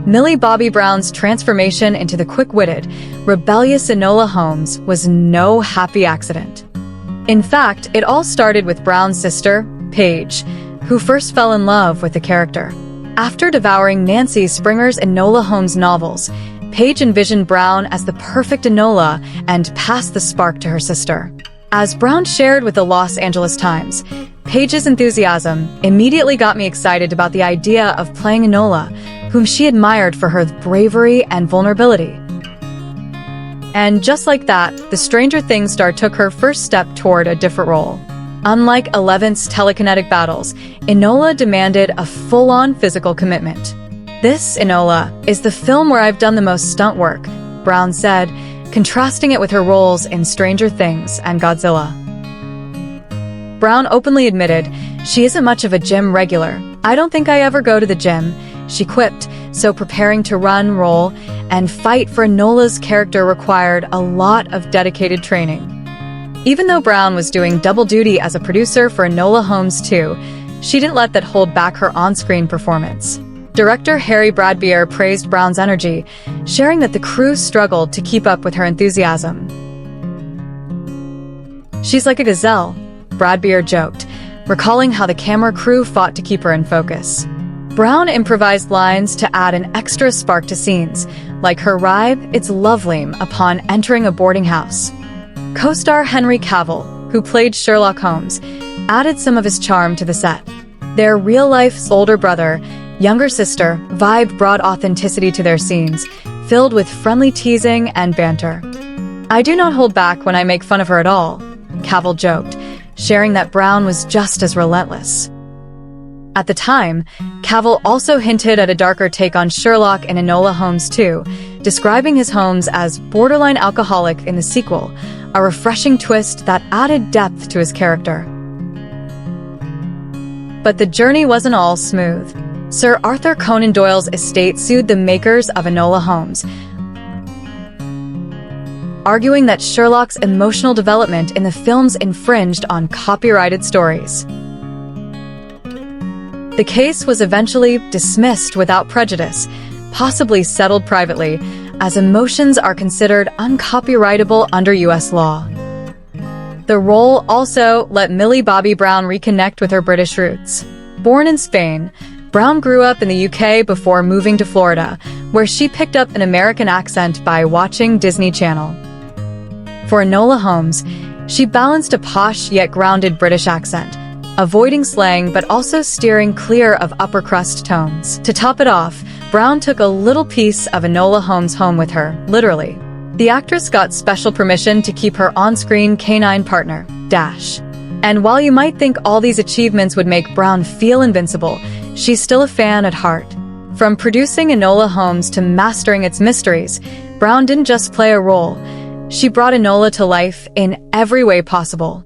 Millie Bobby Brown's transformation into the quick-witted, rebellious Enola Holmes was no happy accident. In fact, it all started with Brown's sister, Paige, who first fell in love with the character. After devouring Nancy Springer's Enola Holmes novels, Paige envisioned Brown as the perfect Enola and passed the spark to her sister. As Brown shared with the Los Angeles Times, Paige's enthusiasm immediately got me excited about the idea of playing Enola, whom she admired for her bravery and vulnerability. And just like that, the Stranger Things star took her first step toward a different role. Unlike 11th's telekinetic battles, Enola demanded a full-on physical commitment. "This, Enola, is the film where I've done the most stunt work," Brown said, contrasting it with her roles in Stranger Things and Godzilla. Brown openly admitted, "She isn't much of a gym regular. I don't think I ever go to the gym," she quipped, so preparing to run, roll, and fight for Enola's character required a lot of dedicated training. Even though Brown was doing double duty as a producer for Enola Holmes 2, she didn't let that hold back her on-screen performance. Director Harry Bradbeer praised Brown's energy, sharing that the crew struggled to keep up with her enthusiasm. "She's like a gazelle," Bradbeer joked, recalling how the camera crew fought to keep her in focus. Brown improvised lines to add an extra spark to scenes, like her "Ribe, it's lovely" upon entering a boarding house. Co-star Henry Cavill, who played Sherlock Holmes, added some of his charm to the set. Their real-life older brother, younger sister vibe brought authenticity to their scenes, filled with friendly teasing and banter. "I do not hold back when I make fun of her at all," Cavill joked, sharing that Brown was just as relentless. At the time, Cavill also hinted at a darker take on Sherlock in Enola Holmes 2, describing his Holmes as borderline alcoholic in the sequel, a refreshing twist that added depth to his character. But the journey wasn't all smooth. Sir Arthur Conan Doyle's estate sued the makers of Enola Holmes, arguing that Sherlock's emotional development in the films infringed on copyrighted stories. The case was eventually dismissed without prejudice, possibly settled privately, as emotions are considered uncopyrightable under U.S. law. The role also let Millie Bobby Brown reconnect with her British roots. Born in Spain, Brown grew up in the UK before moving to Florida, where she picked up an American accent by watching Disney Channel. For Enola Holmes, she balanced a posh yet grounded British accent, avoiding slang but also steering clear of upper-crust tones. To top it off, Brown took a little piece of Enola Holmes home with her, literally. The actress got special permission to keep her on-screen canine partner, Dash. And while you might think all these achievements would make Brown feel invincible, she's still a fan at heart. From producing Enola Holmes to mastering its mysteries, Brown didn't just play a role. She brought Enola to life in every way possible.